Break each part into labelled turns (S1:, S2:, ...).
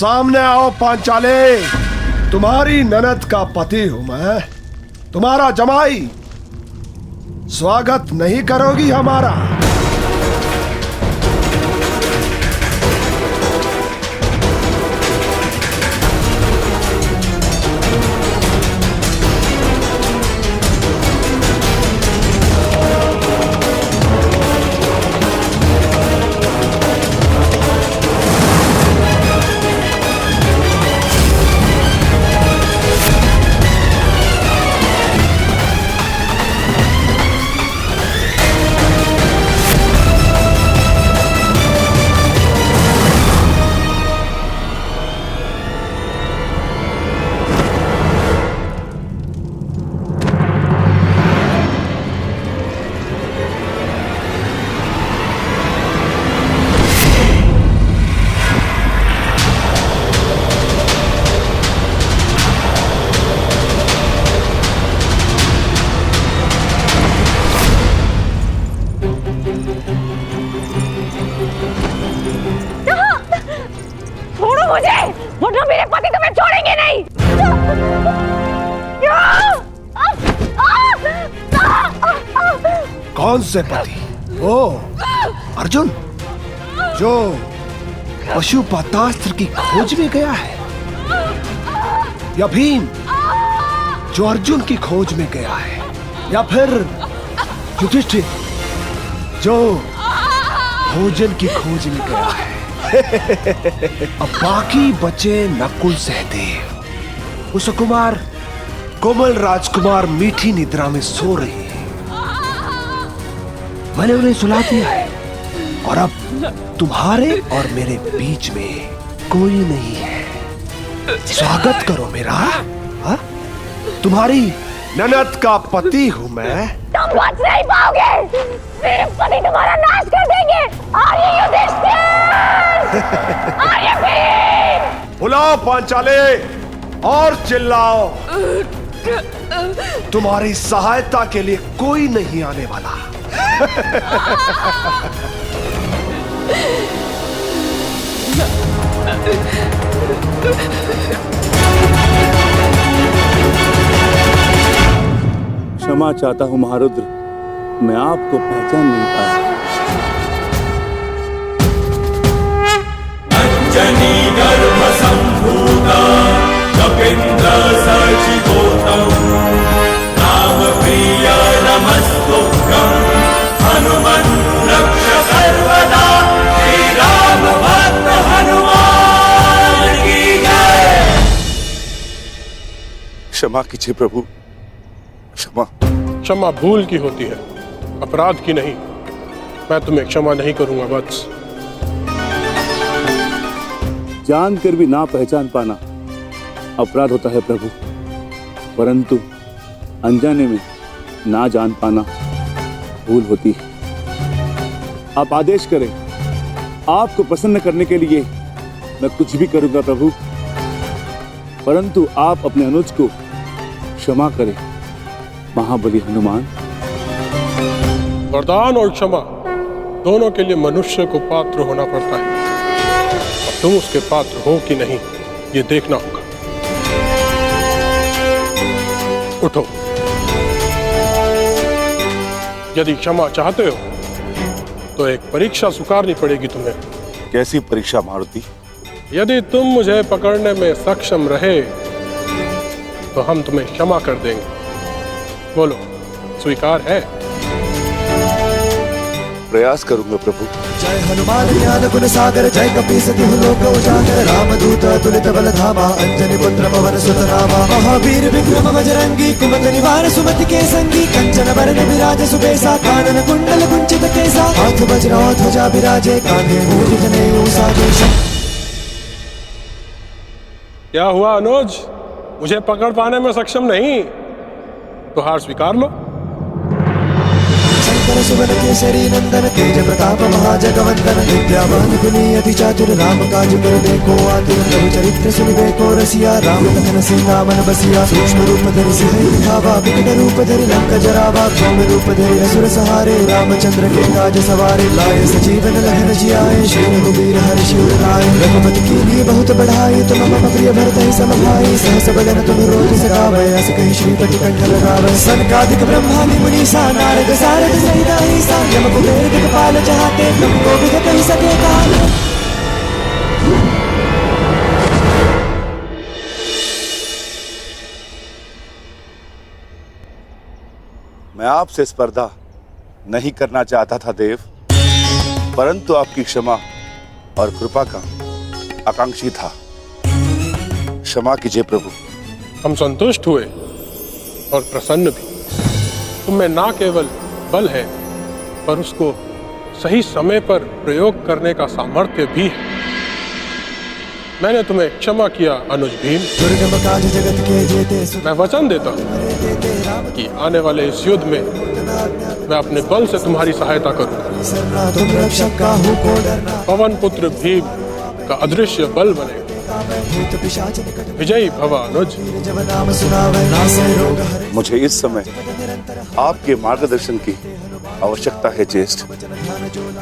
S1: सामने आओ पांचाले। तुम्हारी ननद का पति हूं मैं, तुम्हारा जमाई। स्वागत नहीं करोगी हमारा?
S2: वरना मेरे पति तुम्हें छोड़ेंगे नहीं।
S1: कौन से पति? ओ अर्जुन, जो पशुपतास्त्र की खोज में गया है, या भीम जो अर्जुन की खोज में गया है, या फिर युधिष्ठिर जो भोजन की खोज में गया है। अब बाकी बचे नकुल सहदेव, कुसुकुमार, कोमल राजकुमार मीठी निद्रा में सो रही है। मैंने उन्हें सुला दिया है और अब तुम्हारे और मेरे बीच में कोई नहीं है। स्वागत करो मेरा। हा? तुम्हारी ननद का पति हूं मैं।
S2: तुम बच नहीं पाओगे, मेरे पति तुम्हारा नाश कर देंगे। आर्य युधिष्ठिर, आर्य भीम।
S1: बुलाओ पांचाले और चिल्लाओ। तुम्हारी सहायता के लिए कोई नहीं आने वाला।
S3: क्षमा चाहता हूं महारुद्र, मैं आपको पहचान नहीं पाया।
S4: अंजनी गर्भ संभूता कपिंद्र सचितोतम राम प्रिय नमस्तुभ्यं हनुमन् रक्ष सर्वदा। श्री राम भक्त हनुमान की जय।
S3: क्षमा कीजिए प्रभु, क्षमा।
S5: क्षमा भूल की होती है, अपराध की नहीं। मैं तुम्हें क्षमा नहीं करूंगा वत्स।
S3: जानकर भी ना पहचान पाना अपराध होता है प्रभु, परंतु अनजाने में ना जान पाना भूल होती है। आप आदेश करें, आपको प्रसन्न करने के लिए मैं कुछ भी करूंगा प्रभु, परंतु आप अपने अनुज को क्षमा करें महाबली हनुमान।
S5: वरदान और क्षमा दोनों के लिए मनुष्य को पात्र होना पड़ता है। अब तुम उसके पात्र हो कि नहीं, ये देखना होगा। उठो। यदि क्षमा चाहते हो तो एक परीक्षा स्वीकारनी पड़ेगी तुम्हें।
S3: कैसी परीक्षा मारुति?
S5: यदि तुम मुझे पकड़ने में सक्षम रहे तो हम तुम्हें क्षमा कर देंगे। बोलो, स्वीकार है?
S3: प्रयास करूंगा प्रभु।
S6: जय हनुमान ज्ञान गुण सागर, जय कपीस तिहु लोक उजागर, रामदूत अतुलित बल धामा, अंजनी पुत्र पवन सुत नामा। महावीर विक्रम बजरंगी, कुमति निवार सुमति के संगी, कंचन बरन विराज सुबेसा, कानन कुंडल कुंचित केसा, हाथ वज्र ध्वजा विराजे, कांधे मूढ़ जनेऊ साजेश।
S5: क्या हुआ अनुज, मुझे पकड़ पाने में सक्षम नहीं तो हार स्वीकार लो।
S6: शंकर सुवन केसरी नंदन, तेज प्रताप महाजगवंदन, विद्यावान गुणी अति चातुर, राम काज कर देखो आतुर, प्रभु चरित्र सुनिबे को रसिया राम कथन सीता मन बसिया सूक्ष्म रूप धरि सिंह दिखावा विकट रूप धरि लंका जरावा सौम्य रूप धरि असुर सहारे रामचंद्र के काज सवारे लाए सजीवन लहन जियाए श्री रघुबीर हरि शिवर लाए रघुपति की लिए बहुत बढ़ाई तुम मम प्रिय भरत ही सम भाई सहस बदन तुम रोज सगावे अस कहि श्रीपति कंठ लगावे सनकादिक ब्रह्मादि मुनीसा नारद सारद सहित अहिसा यम कुबेर दिक्पाल चाहते तुम को विद कहि सके काल।
S3: मैं आपसे स्पर्धा नहीं करना चाहता था देव, परंतु आपकी क्षमा और कृपा का आकांक्षी था। क्षमा कीजिए प्रभु।
S5: हम संतुष्ट हुए और प्रसन्न भी। तुम्हें ना केवल बल है पर उसको सही समय पर प्रयोग करने का सामर्थ्य भी है। मैंने तुम्हें क्षमा किया अनुज भीम।
S6: दुर्गम काज जगत के जेते
S5: मैं वचन देता हूँ कि आने वाले इस युद्ध में मैं अपने बल से तुम्हारी सहायता करूंगा।
S6: तुम रक्षक काहू को डरना
S5: पवन पुत्र भीम का अदृश्य बल बनेगा। विजयी भव अनुज।
S6: जब नाम सुनावे नासे रोग हरे।
S3: मुझे इस समय आपके मार्गदर्शन की आवश्यकता है ज्येष्ठ।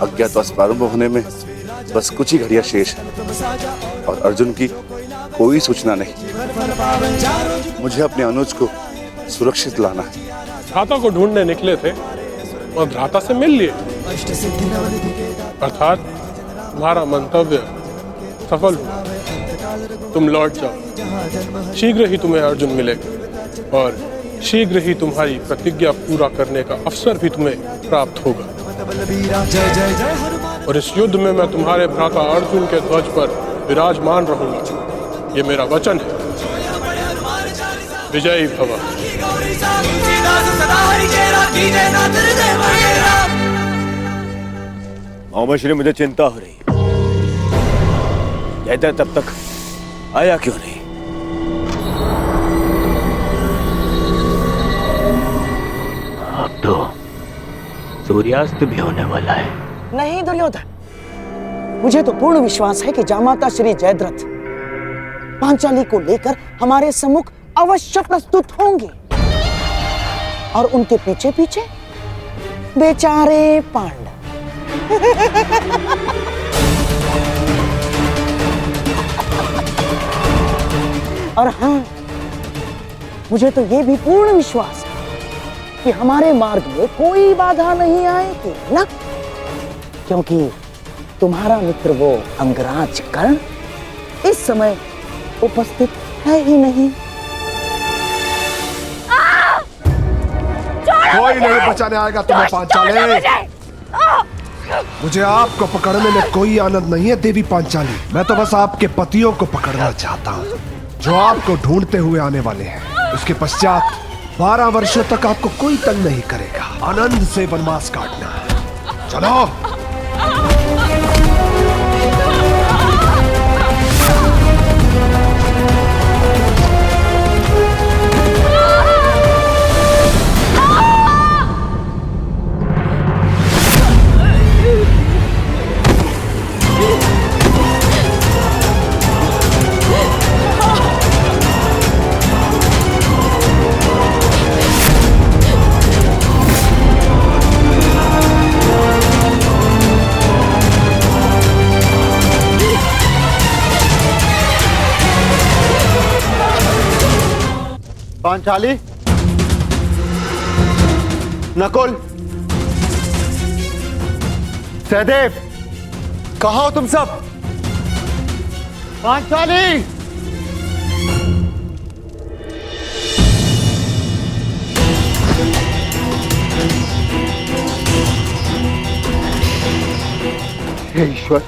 S3: अज्ञातवास प्रारंभ होने में बस कुछ ही घड़ियां शेष है और अर्जुन की कोई सूचना नहीं। मुझे अपने अनुज को सुरक्षित लाना है।
S5: भ्राता को ढूंढने निकले थे और भ्राता से मिल लिए, अर्थात तुम्हारा मंतव्य सफल हुआ। तुम लौट जाओ। शीघ्र ही तुम्हें अर्जुन मिलेगा और शीघ्र ही तुम्हारी प्रतिज्ञा पूरा करने का अवसर भी तुम्हें प्राप्त होगा। और इस युद्ध में मैं तुम्हारे भ्राता अर्जुन के ध्वज पर विराजमान रहूंगा। ये मेरा वचन है। विजयी भव।
S7: श्री मुझे चिंता हो रही। जयद्रथ तब तक आया क्यों नहीं? अब तो सूर्यास्त भी होने वाला है।
S8: नहीं दुर्योधन, मुझे तो पूर्ण विश्वास है कि जामाता श्री जयद्रथ पांचाली को लेकर हमारे सम्मुख अवश्य प्रस्तुत होंगे और उनके पीछे पीछे बेचारे पांडव। और हाँ, मुझे तो ये भी पूर्ण विश्वास है कि हमारे मार्ग में कोई बाधा नहीं आएगी ना, क्योंकि तुम्हारा मित्र वो अंगराज कर्ण इस समय उपस्थित है ही नहीं।
S1: कोई नहीं बचाने आएगा तुम्हें पांचाली। मुझे आपको पकड़ने में कोई आनंद नहीं है देवी पांचाली। मैं तो बस आपके पतियों को पकड़ना चाहता हूँ जो आपको ढूंढते हुए आने वाले हैं। उसके पश्चात 12 वर्षों तक आपको कोई तंग नहीं करेगा। आनंद से वनवास काटना है। चलो।
S9: पांचाली, नकुल, सहदेव, कहाँ हो तुम सब? पांचाली, हे ईश्वर,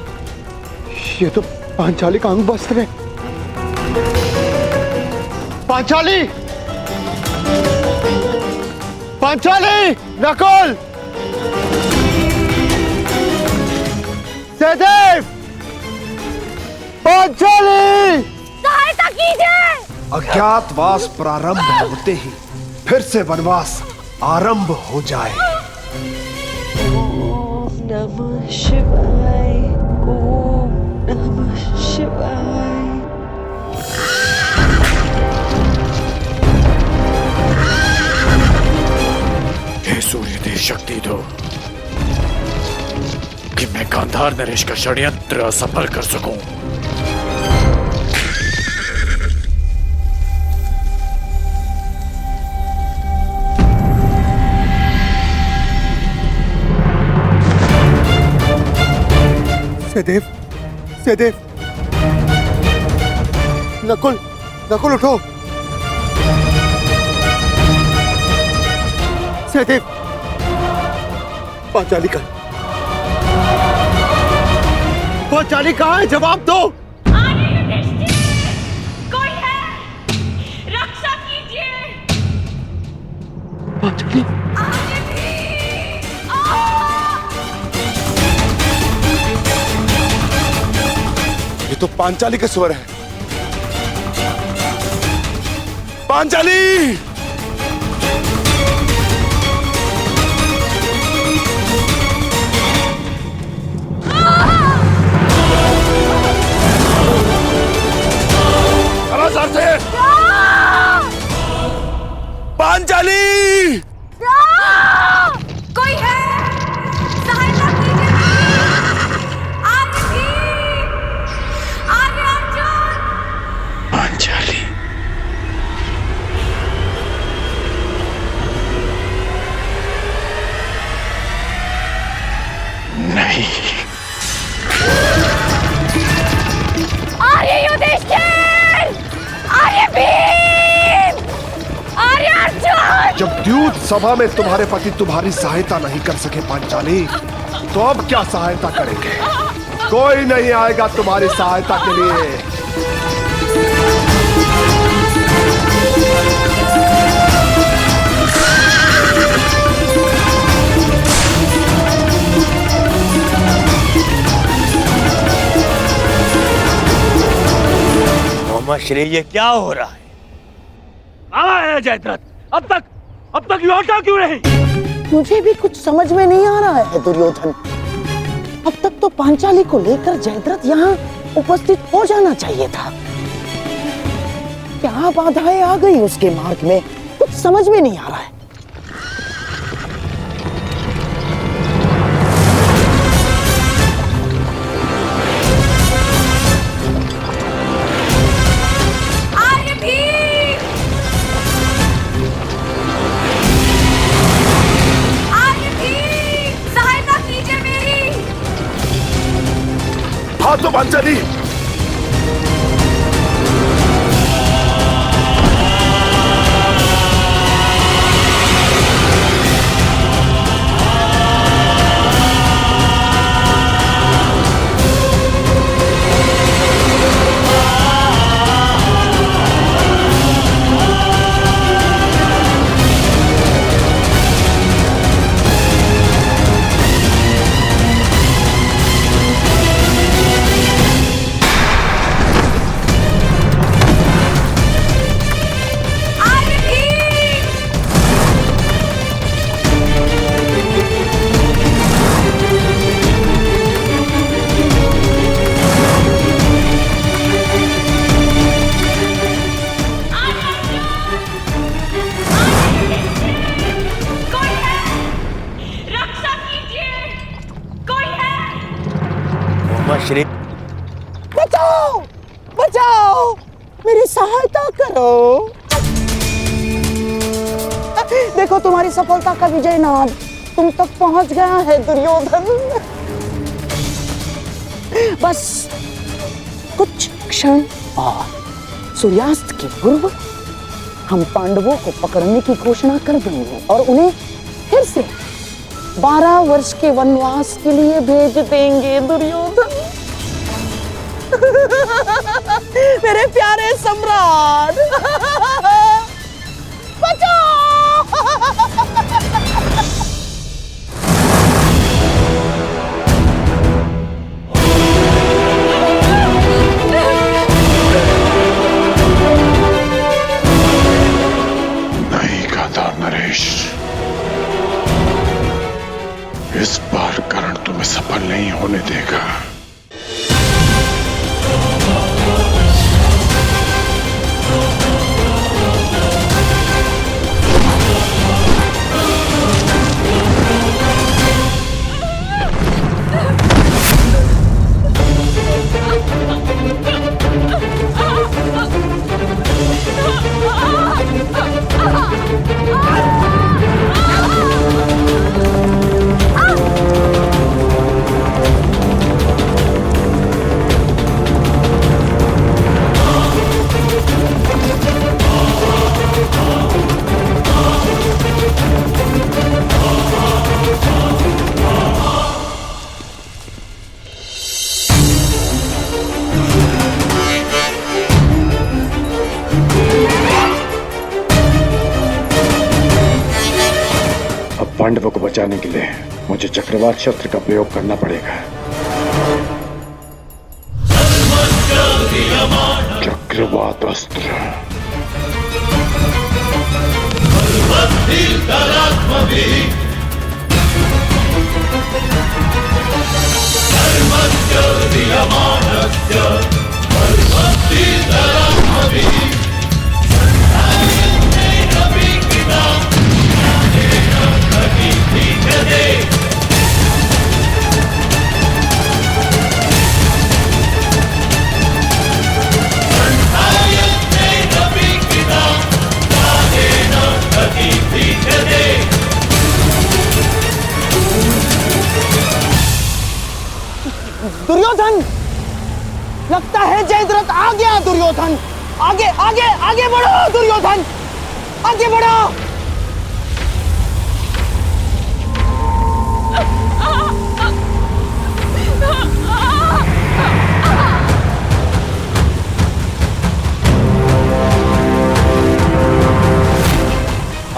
S9: ये तो पांचाली का अंग वस्त्र है। पांचाली, पांचाली, नकुल, सहदेव, पांचाली,
S2: सहायता कीजिए।
S1: अज्ञातवास प्रारंभ होते ही फिर से वनवास आरंभ हो जाए।
S10: ओम नमः शिवाय, ओम नमः शिवाय, शक्ति दो कि मैं गांधार नरेश का षड्यंत्र असफल कर सकूं।
S9: सहदेव, सहदेव, नकुल, नकुल उठो। सहदेव, पांचाली कहाँ है? जवाब दो।
S2: कोई है? रक्षा कीजिए।
S9: पांचाली,
S3: ये तो पांचाली के स्वर है। पांचाली! पांचाली!
S2: कोई है? सहायता कीजिए। आर्य अर्जुन!
S10: पांचाली, नहीं।
S2: आर्य युधिष्ठिर! आर्य भीम! आर्य अर्जुन!
S1: जब द्यूत सभा में तुम्हारे पति तुम्हारी सहायता नहीं कर सके पांचाली, तो अब क्या सहायता करेंगे? कोई नहीं आएगा तुम्हारी सहायता के लिए।
S7: श्री ये क्या हो रहा है? कहाँ है जयद्रथ? अब तक लौटा क्यों नहीं?
S8: मुझे भी कुछ समझ में नहीं आ रहा है दुर्योधन। अब तक तो पांचाली को लेकर जयद्रथ यहाँ उपस्थित हो जाना चाहिए था। क्या बाधाएं आ गई उसके मार्ग में, कुछ समझ में नहीं आ रहा है।
S1: हाँ तो पांचाली,
S7: श्री
S8: बचाओ, बचाओ, मेरी सहायता करो। देखो तुम्हारी सफलता का विजय नाद तुम तक पहुंच गया है दुर्योधन। बस कुछ क्षण और सूर्यास्त के पूर्व हम पांडवों को पकड़ने की घोषणा कर देंगे और उन्हें फिर से 12 वर्ष के वनवास के लिए भेज देंगे दुर्योधन। मेरे प्यारे सम्राट, बचाओ!
S10: नहीं गांधार नरेश, इस बार कर्ण तुम्हें सफल नहीं होने देगा। पांडवों को बचाने के लिए मुझे चक्रवात शस्त्र का प्रयोग करना पड़ेगा। चक्रवात अस्त्र।
S8: दुर्योधन, लगता है जयद्रथ आ गया। दुर्योधन, आगे आगे आगे बढ़ो। दुर्योधन, आगे बढ़ो।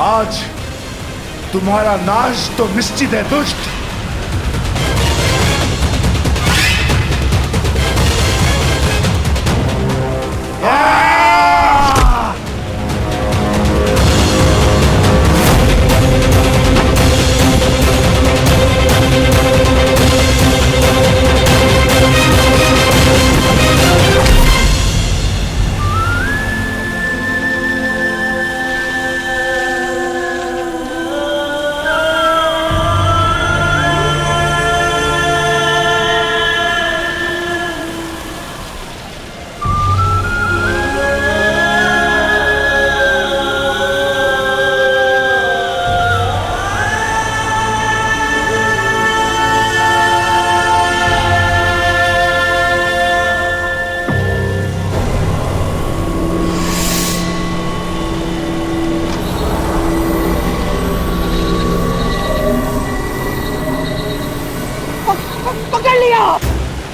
S10: आज तुम्हारा नाश तो निश्चित है दुष्ट।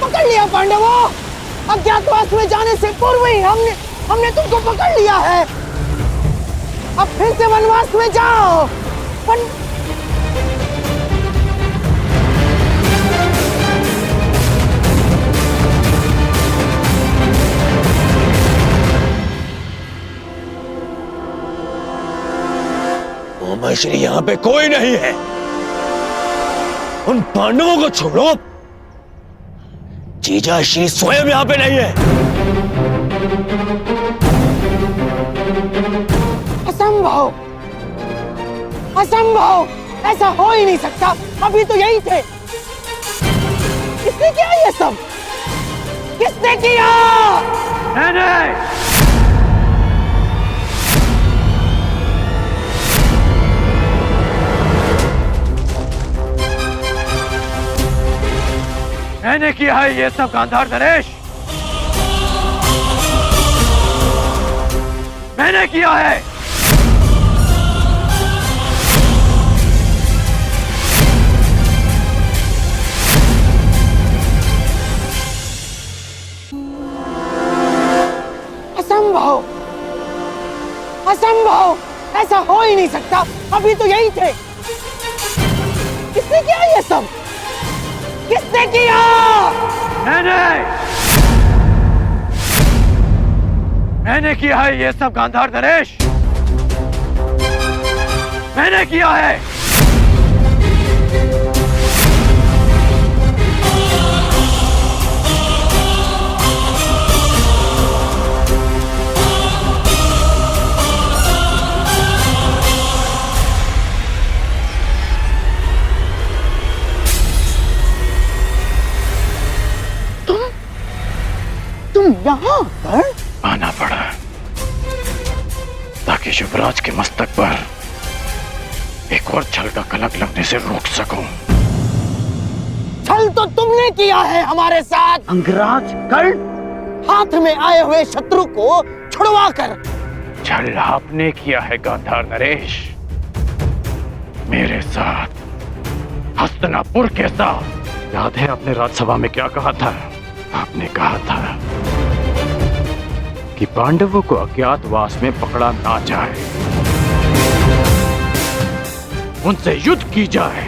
S10: पकड़ लिया पांडवों। अज्ञातवास में जाने से पूर्व ही हमने तुमको पकड़ लिया है। अब फिर से वनवास में जाओ।
S7: मामा श्री यहाँ पे कोई नहीं है। उन पांडवों को छोड़ो। जीजा श्री स्वयं यहाँ पे नहीं है।
S8: असंभव, असंभव, ऐसा हो ही नहीं सकता। अभी तो यही थे। किसने किया ये सब? किसने किया?
S7: नहीं। मैंने किया है ये सब गांधार नरेश। मैंने किया है।
S8: असंभव, असंभव, ऐसा हो ही नहीं सकता। अभी तो यही थे। किसने किया ये सब? किसने किया?
S7: मैंने किया है ये सब गांधार नरेश। मैंने किया है।
S8: तुम यहाँ पर?
S10: आना पड़ा ताकि युवराज के मस्तक पर एक और छल का कलंक लगने से रोक सकूं।
S8: छल तो तुमने किया है हमारे साथ अंगराज कर्ण। हाथ में आए हुए शत्रु को छुड़वा कर।
S10: छल आपने किया है गांधार नरेश, मेरे साथ, हस्तिनापुर के साथ। याद है आपने राज्यसभा में क्या कहा था? आपने कहा था कि पांडवों को अज्ञातवास में पकड़ा ना जाए, उनसे युद्ध की जाए,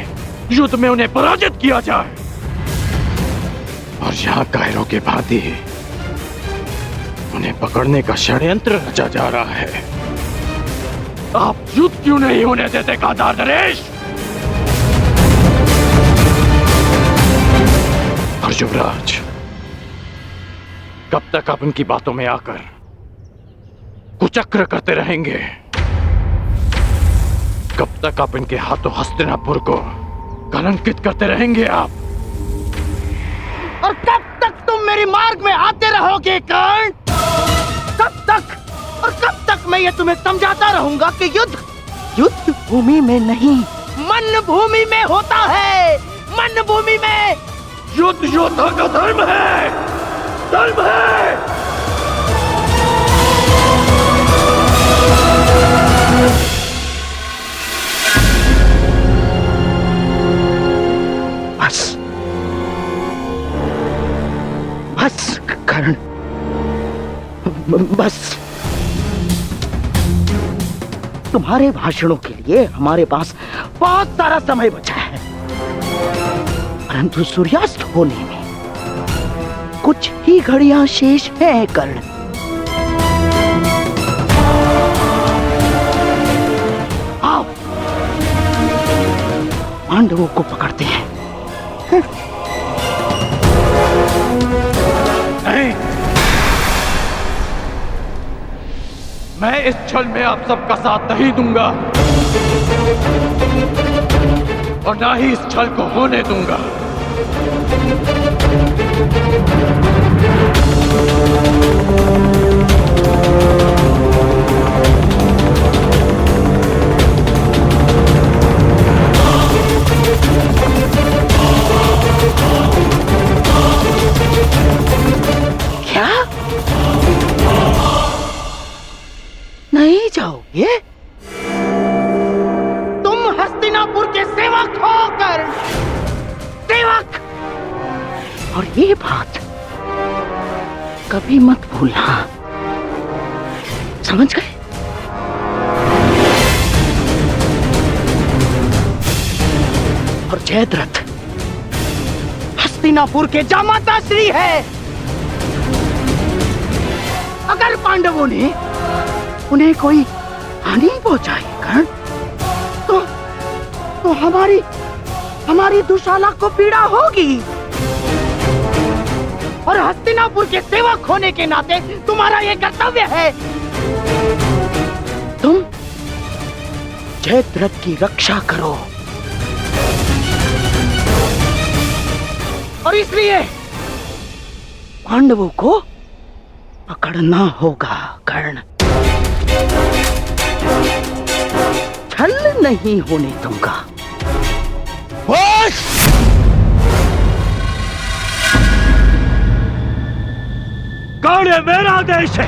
S10: युद्ध में उन्हें पराजित किया जाए। और यहाँ कायरों के भांति उन्हें पकड़ने का षड्यंत्र रचा जा रहा है। आप युद्ध क्यों नहीं होने देते गांधार नरेश? और युवराज, कब तक आप उनकी बातों में आकर कुचक्र करते रहेंगे? कब तक आप इनके हाथों हस्तिनापुर को कलंकित करते रहेंगे आप?
S8: और कब तक तुम मेरे मार्ग में आते रहोगे कर्ण? कब तक? और कब तक मैं ये तुम्हें समझाता रहूंगा कि युद्ध भूमि में नहीं, मन भूमि में होता है। मन भूमि में
S10: युद्ध योद्धा का धर्म है, धर्म है।
S8: बस बस कर्ण, बस। तुम्हारे भाषणों के लिए हमारे पास बहुत सारा समय बचा है, परंतु सूर्यास्त होने में कुछ ही घड़ियां शेष हैं कर्ण। आओ पांडवों को पकड़ते हैं।
S10: नहीं, मैं इस छल में आप सबका साथ नहीं दूंगा और ना ही इस छल को होने दूंगा।
S8: क्या? नहीं जाओगे? तुम हस्तिनापुर के सेवक हो कर्ण, सेवक। और ये बात कभी मत भूलना, समझ गए? और जयद्रथ हस्तिनापुर के जामाता श्री है। अगर पांडवों ने उन्हें कोई हानि पहुंचाई कर्ण, तो हमारी दुशाला को पीड़ा होगी। और हस्तिनापुर के सेवक होने के नाते तुम्हारा यह कर्तव्य है, तुम जयद्रथ की रक्षा करो। और इसलिए पांडवों को पकड़ना होगा कर्ण, छल नहीं होने दूंगा।
S7: कर्ण ये मेरा देश है,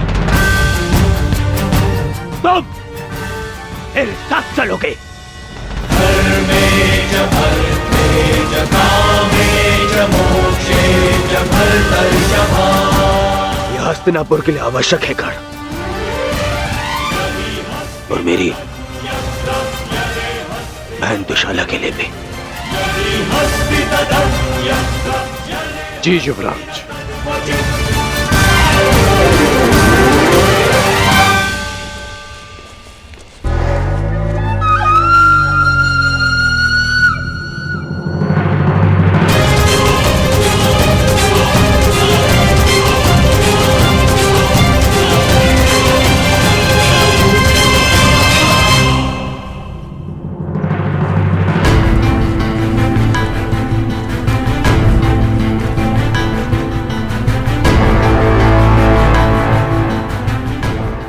S7: तुम मेरे साथ चलोगे।
S4: धर्मे च अर्थे च कामे च मोक्षे च भरतर्षभा।
S1: यह हस्तिनापुर के लिए आवश्यक है कर्ण, और मेरी बहन दुशाला के लिए भी।
S10: जी युवराज।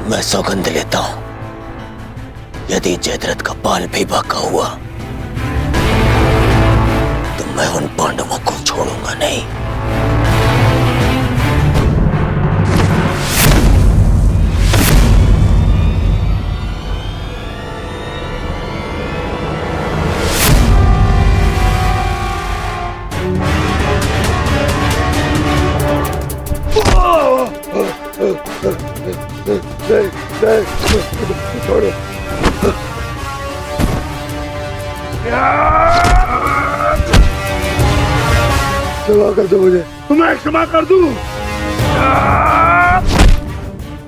S1: मैं सौगंध लेता हूं, यदि जयद्रथ का बाल भी बाका हुआ तो मैं उन पांडवों को छोड़ूंगा नहीं।
S3: क्षमा कर दो मुझे, तुम्हें क्षमा कर दूं।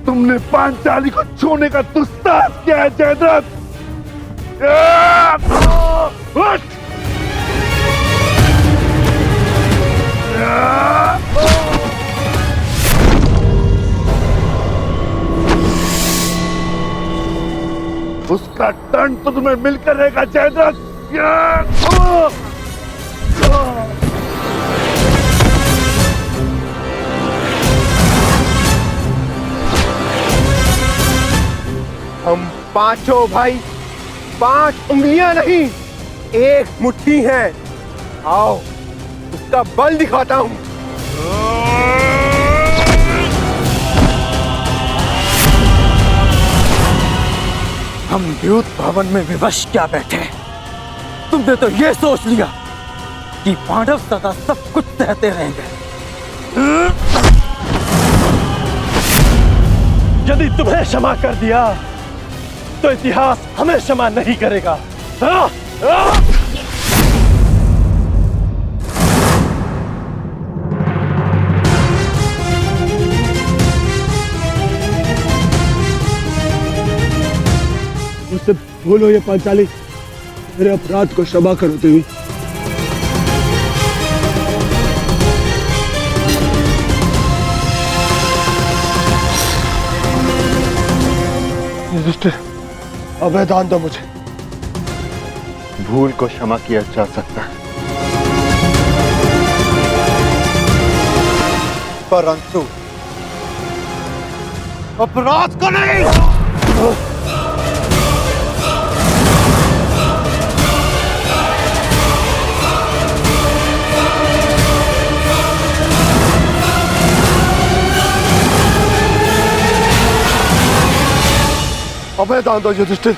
S3: तुमने पांचाली को छूने का दुस्साहस किया है जयद्रथ। उसका दंड तो तुम्हें मिलकर रहेगा जयद्रथ।
S9: हम पांचों भाई 5 उंगलियां नहीं, एक मुट्ठी है। आओ उसका बल दिखाता हूं।
S7: हम द्यूत भवन में विवश क्या बैठे, तुमने तो ये सोच लिया कि पांडव सदा सब कुछ सहते रहेंगे।
S9: यदि तुम्हें क्षमा कर दिया तो इतिहास हमें क्षमा नहीं करेगा।
S1: मुझसे भूल हो ये पांचाली, मेरे अपराध को क्षमा करो देवी।
S9: युधिष्ठिर, अभय दान दो मुझे। भूल को क्षमा किया जा सकता है, परंतु अपराध को नहीं। अभय दान दो युधिष्ठिर,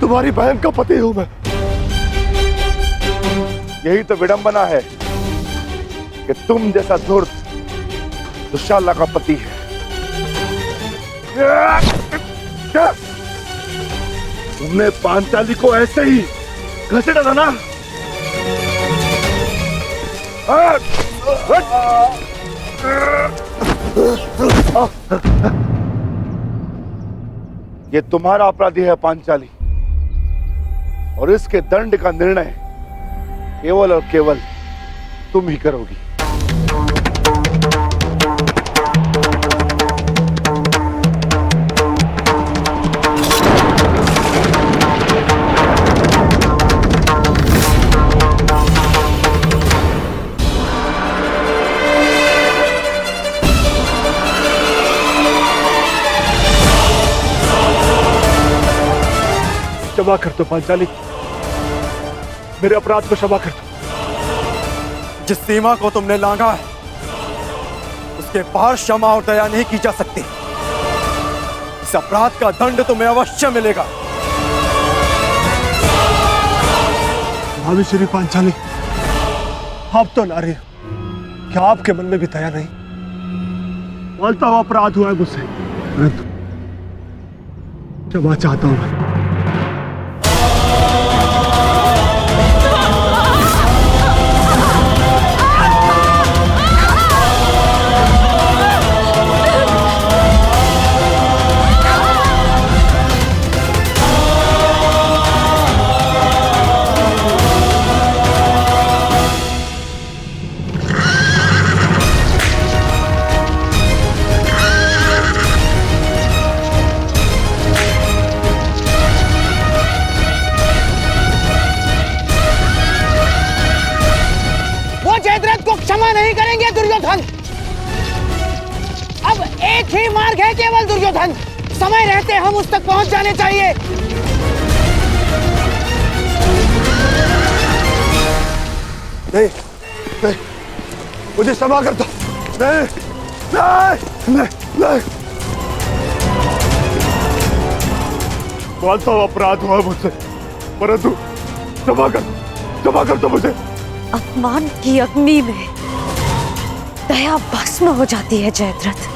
S9: तुम्हारी बहन का पति हूं मैं।
S3: यही तो विडंबना है कि तुम जैसा धूर्त दुशाला का पति है। तुमने पांचाली को ऐसे ही घसीटा था ना। ये तुम्हारा अपराधी है पांचाली, और इसके दंड का निर्णय केवल और केवल तुम ही करोगी।
S9: क्षमा कर दो पांचाली, मेरे अपराध को क्षमा कर दो।
S7: जिस सीमा को तुमने लांघा है उसके पार क्षमा और दया नहीं की जा सकती। इस अपराध का दंड तुम्हें अवश्य मिलेगा।
S9: भाभी श्री पांचाली, आप तो नारी हो, क्या आपके मन में भी दया नहीं? मानता हुआ अपराध हुआ है मुझसे, परंतु क्षमा चाहता हूं मैं।
S8: क्षमा नहीं करेंगे दुर्योधन। अब एक ही मार्ग है केवल दुर्योधन, समय रहते हम उस तक पहुंच जाने चाहिए।
S9: नहीं, नहीं, मुझे क्षमा कर दो। नहीं, नहीं, नहीं, नहीं। मानता हूं अपराध हुआ मुझसे, परंतु क्षमा कर दो मुझे।
S2: अपमान की अग्नि में दया भस्म हो जाती है जयद्रथ।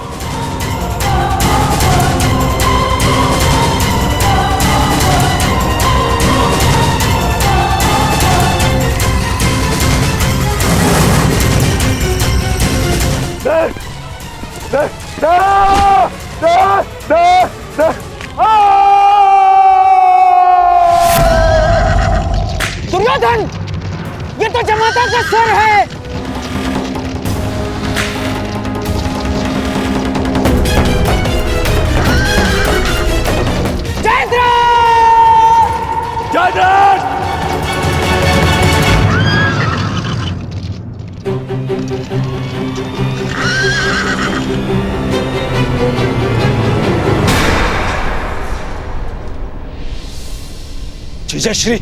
S8: अग्रसर है।
S1: जीजाश्री,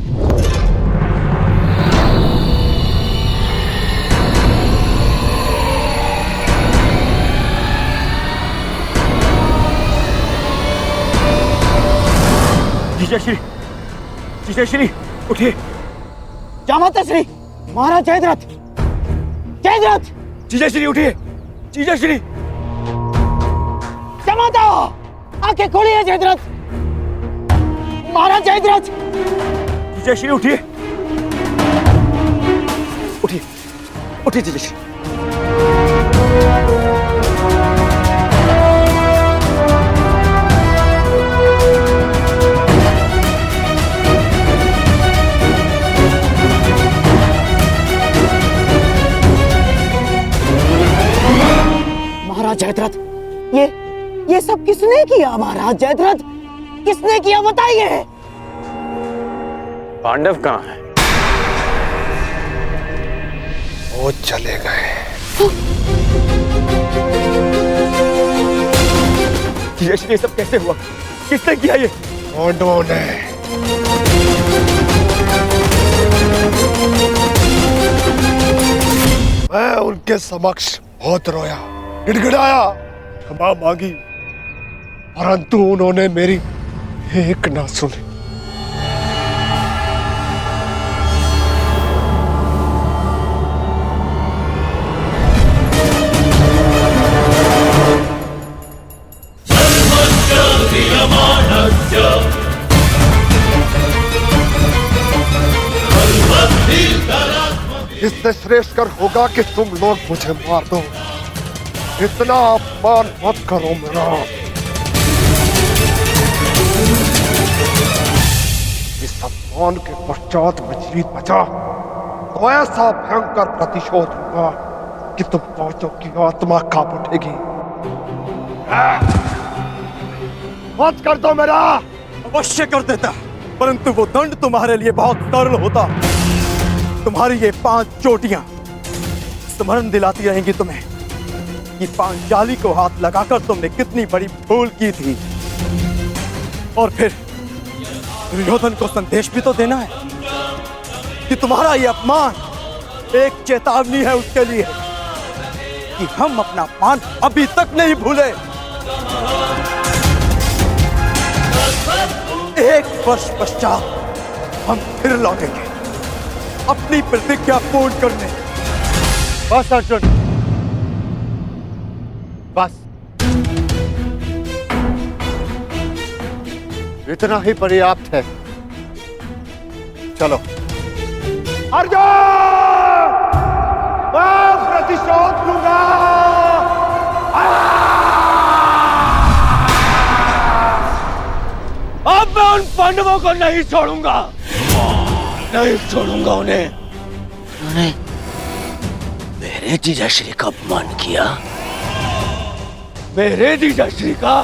S7: जीजाश्री, जीजाश्री उठिए।
S8: जामाता श्री महाराज जयद्रथ, जयद्रथ।
S7: जीजाश्री उठिए, जीजाश्री।
S8: जामाता आंखें खोलिए जयद्रथ, महाराज जयद्रथ।
S7: जीजाश्री उठिए, उठिए, उठिए जीजाश्री।
S8: महाराज जयद्रथ, ये सब किसने किया? महाराज जयद्रथ, किसने किया बताइए।
S10: पांडव कहाँ है?
S1: वो चले गए।
S7: जीजाश्री ये सब कैसे हुआ? किसने किया ये?
S1: पांडवों ने। मैं उनके समक्ष बहुत रोया, गिड़गिड़ाया, क्षमा मांगी, परंतु उन्होंने मेरी एक ना सुनी। इससे श्रेष्ठ कर होगा कि तुम लोग मुझे मार दो। इतना अपमान मत करो मेरा। इस अपमान के पश्चात मैं जीत बचा तो ऐसा भयंकर प्रतिशोध होगा कि तुम पांचों की आत्मा कांप उठेगी। मत कर दो मेरा।
S7: अवश्य कर देता, परंतु वो दंड तुम्हारे लिए बहुत सरल होता। तुम्हारी ये 5 चोटियां स्मरण दिलाती रहेंगी तुम्हें कि पांचाली को हाथ लगाकर तुमने कितनी बड़ी भूल की थी। और फिर दुर्योधन को संदेश भी तो देना है कि तुम्हारा ये अपमान एक चेतावनी है उसके लिए कि हम अपना अपमान अभी तक नहीं भूले। 1 वर्ष पश्चात हम फिर लौटेंगे अपनी प्रतिज्ञा पूर्ण करने। बस अर्जुन, बस
S1: इतना ही पर्याप्त है। चलो। अर्जुन, मैं प्रतिशोध लूंगा।
S7: अब मैं उन पांडवों को नहीं छोड़ूंगा, नहीं छोड़ूंगा उन्हें।
S8: उन्होंने मेरे जीजाश्री का अपमान किया।
S7: मेरे जीजाश्री का?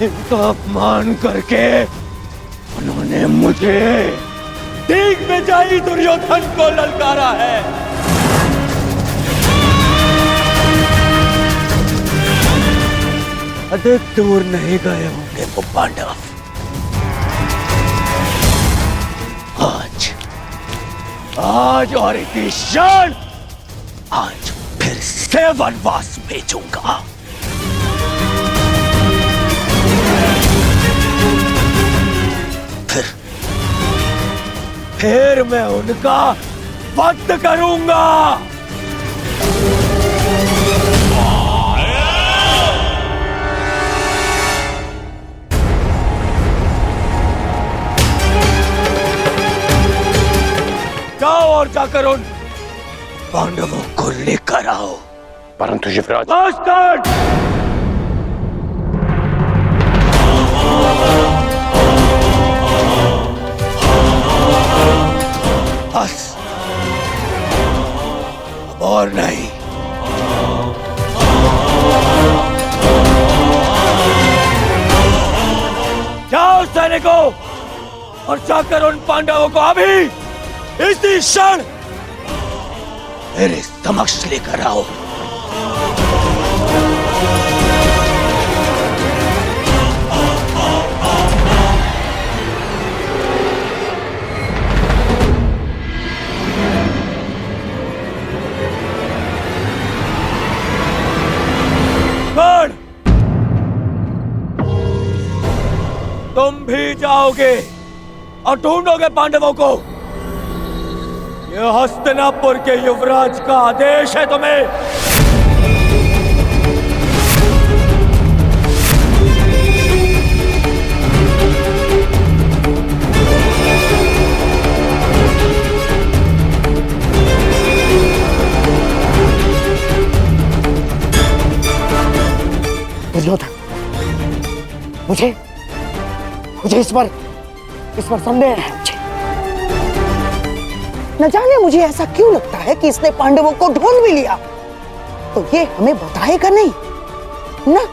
S7: इनका अपमान करके उन्होंने मुझे दिग्विजयी दुर्योधन को ललकारा है। अधिक दूर नहीं गए होंगे वो पांडव। आज और इसी क्षण आज फिर से वनवास भेजूंगा। फिर मैं उनका वध करूंगा। जाओ और जाकर उन पांडवों को लेकर आओ।
S10: परंतु युवराज,
S1: बस अब और नहीं।
S7: जाओ सैनिकों और जाकर उन पांडवों को अभी इसी क्षण
S1: मेरे समक्ष लेकर आओ।
S7: कर्ण, तुम भी जाओगे और ढूंढोगे पांडवों को। यह हस्तिनापुर के युवराज का आदेश है तुम्हें।
S8: दुर्योधन, मुझे इस पर संदेह है। मुझे न जाने मुझे ऐसा क्यों लगता है कि इसने पांडवों को ढूंढ भी लिया तो ये हमें बताएगा नहीं ना।